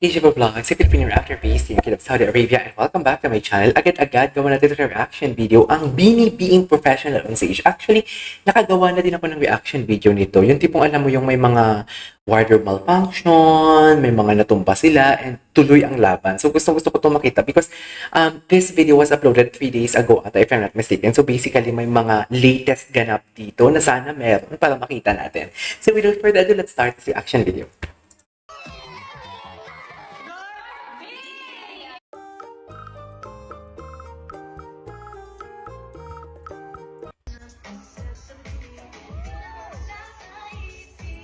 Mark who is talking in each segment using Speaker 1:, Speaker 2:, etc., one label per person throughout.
Speaker 1: Asia Vlog, si Filipino reactor based in Kid of Saudi Arabia, and welcome back to my channel. Agad-agad gawa natin ito reaction video, ang Bini Being Professional on Stage. Actually, nakagawa na din ako ng reaction video nito. Yung tipong alam mo yung may mga wardrobe malfunction, may mga natumba sila, and tuloy ang laban. So gusto ko itong makita because this video was uploaded 3 days ago at if I'm not mistaken. So basically, may mga latest ganap dito na sana meron para makita natin. So without further ado, let's start this reaction video.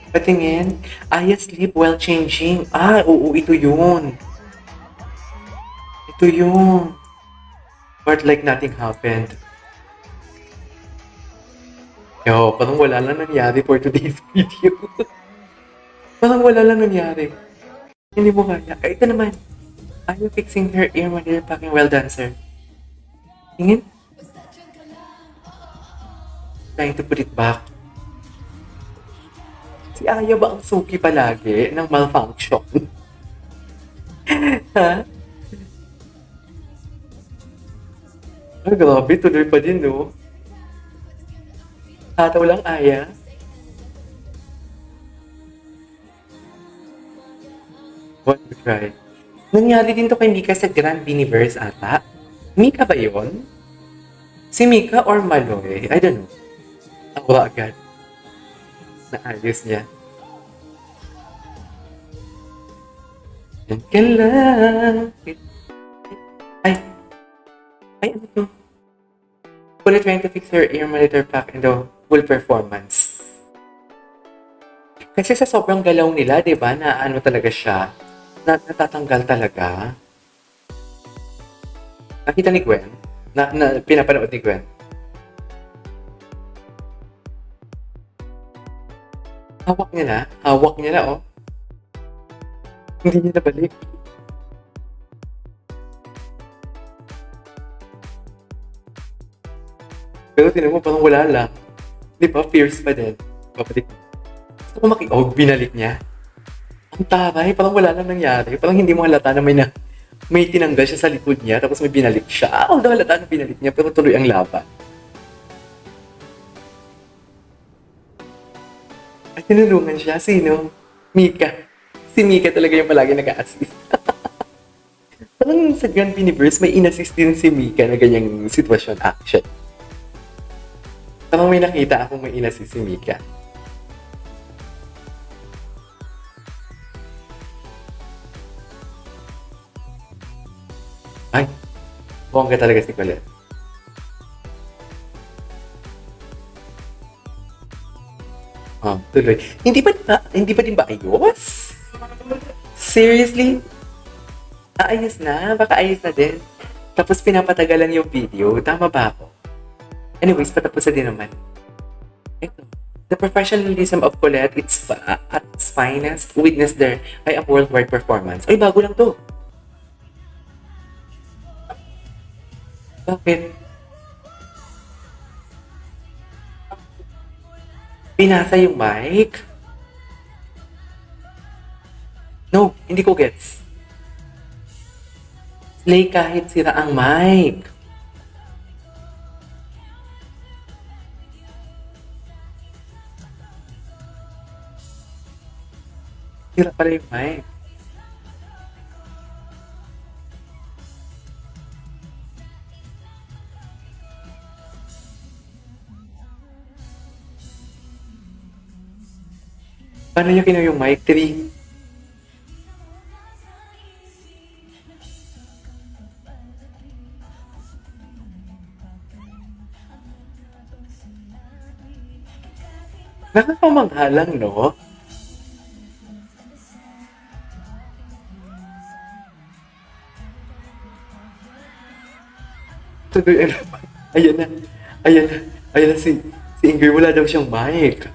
Speaker 1: Patingin. Aya sleep while changing. Ah, oo, ito yun. Ito yun. But like nothing happened. Yo, parang wala lang nangyari for today's video. Parang wala lang nangyari. Hindi mo kaya. Ay, ito naman. Are you fixing her ear when you're packing? Well done, sir. Tingin. Trying to put it back. Si Aya ba ang suki palagi ng malfunction? Ha? Ay, grabe. Tuloy pa din, no? Tataw lang, Aya. What to try? Nangyari din to kay Mika sa Grand Biniverse ata. Mika ba yun? Si Mika or Maloy? I don't know. Tawa agad. Naayos niya. Yan ka lang. Ay. Ay, ano to? Fully trying to fix her ear monitor pack and the full performance. Kasi sa sobrang galaw nila, di ba, na ano talaga siya, natatanggal talaga. Nakita ni Gwen? Na pinapanood ni Gwen? Hawak niya na, oh. Hindi niya nabalik. Pero tinan mo, parang wala lang. Di ba, fierce pa din. Babalik. Gusto ko binalik niya. Ang taray, parang wala lang nangyari. Parang hindi mo halata na may tinanggal siya sa likod niya, tapos may binalik siya. Although halata na binalik niya, pero tuloy ang laban. Ay, tinulungan siya. Sino? Mika. Si Mika talaga yung palagi nag-a-assist. Parang sa Grand Universe, may in-assist din si Mika na ganyang sitwasyon action. Parang may nakita akong may in-assist si Mika. Ay, bongga talaga si Colette. Tuloy. Hindi pa din ba ayos? Seriously? Ayos na? Baka ayos na din. Tapos pinapatagalan yung video. Tama ba ako? Anyways, patapos na din naman. Ito. The professionalism of Colette, at its finest, witnessed there ay ang worldwide performance. Ay, bago lang to. Bakit? Pinasa yung mic? No, hindi ko gets. Slay kahit sira ang mic. Sira pala yung mic. Paano niya kinuha yung mic? 3. Nakapamangha lang, no? Tuloy, ano ba? Ayan na. Ayan na si Ingrid. Wala daw siyang mic.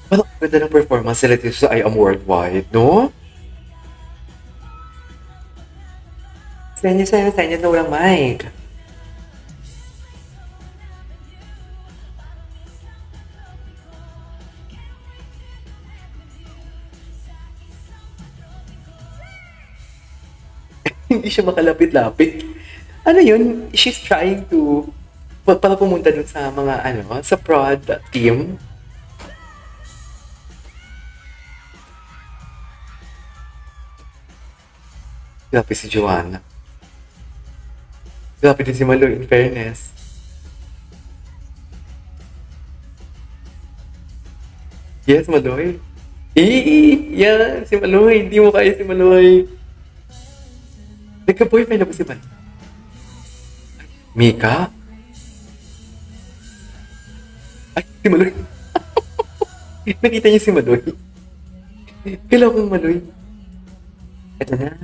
Speaker 1: Parang ganda ng performance nila dito sa I Am Worldwide, no? Sa inyo na walang mic. hindi siya makalapit-lapit. Ano yun? She's trying to para pumunta dun sa mga sa prod team. Grabe si Joanna. Grabe din si Maloy, in fairness. Yes, Maloy. Yan, si Maloy. Hindi mo kaya si Maloy. Nagka-boyfriend na ba si Maloy? Mika? Ay, si Maloy. Nakita niyo si Maloy? Kailan kong Maloy? Ito na.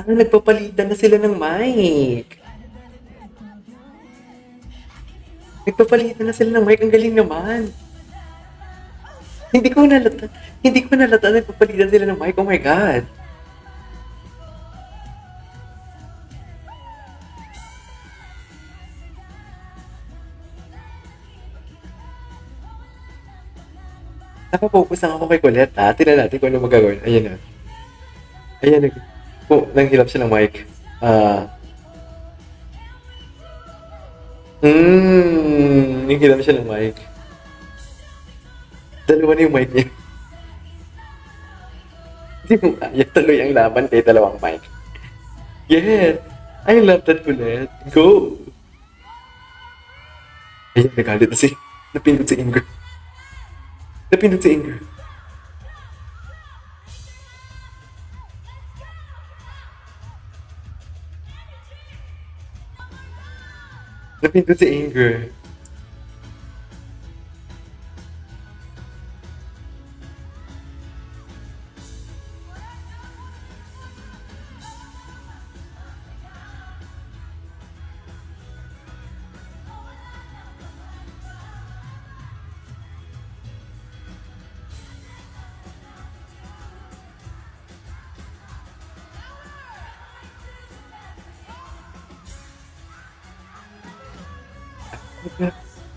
Speaker 1: Nagpapalitan na sila ng mic. Nagpapalitan na sila ng mic. Ang galing naman. Hindi ko nalata nagpapalitan sila ng mic. Oh my God. Nakapokus lang ako kay Colette, ha? Tingnan natin kung ano magagawin. Ayan na. Ayan, nanghilap siya ng mic. Nanghilap siya ng mic. Dalawa na yung mic niya. Hindi mo kaya tuloy ang laban kay dalawang mic. Yes! I love that, Colette. Go! Ayan, nagalit na napindot si Ingrid. Napindot si Ingrid. Napindot si Ingrid.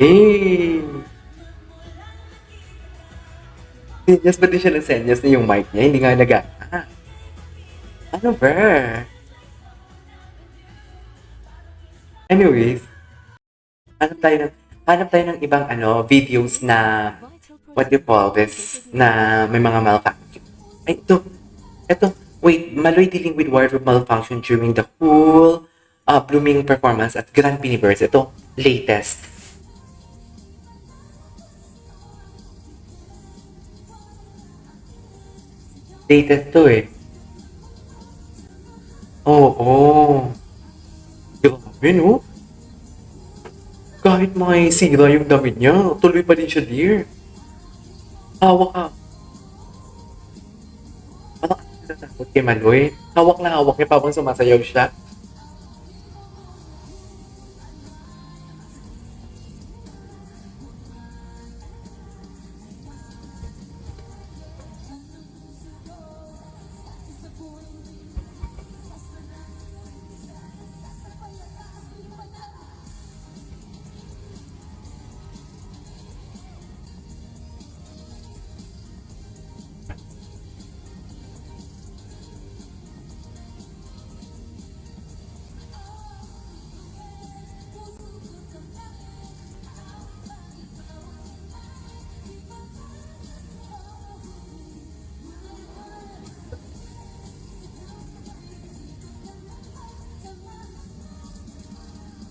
Speaker 1: Eh! Senyas ba din siya ng senyas na yung mic niya? Hindi nga nagana. Ano ba? Anyways, hanap tayo ng ibang videos na what do you call this? Na may mga malfunction. Ay, ito. Wait, Maloy dealing with wardrobe malfunction during the whole blooming performance at Grand Piniverse. Ito, latest. Latest to eh. Oo. Grabe, no? Kahit may sira yung damit niya, tuloy pa din siya, dear. Hawak ka. Parang natatakot kay Maloy. Hawak na hawak niya habang sumasayaw siya.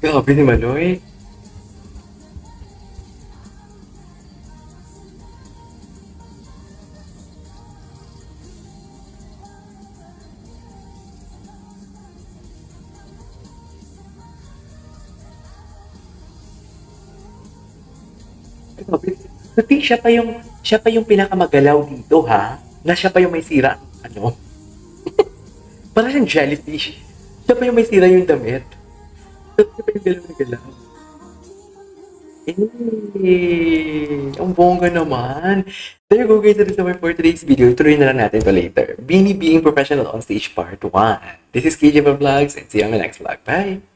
Speaker 1: Grabe ni Maloy. Grabe. Pati siya pa yung pinakamagalaw dito, ha? Na siya pa yung may sira, Parang siyang jellyfish. Siya pa yung may sira yung damit. Siya pa yung galaw na galaw. Ang bongga naman. There you go guys, that is all for today's video. Tuloy na lang natin ito later. Beanie being professional on stage part 1. This is KJ Vlogs and see you on the next vlog. Bye!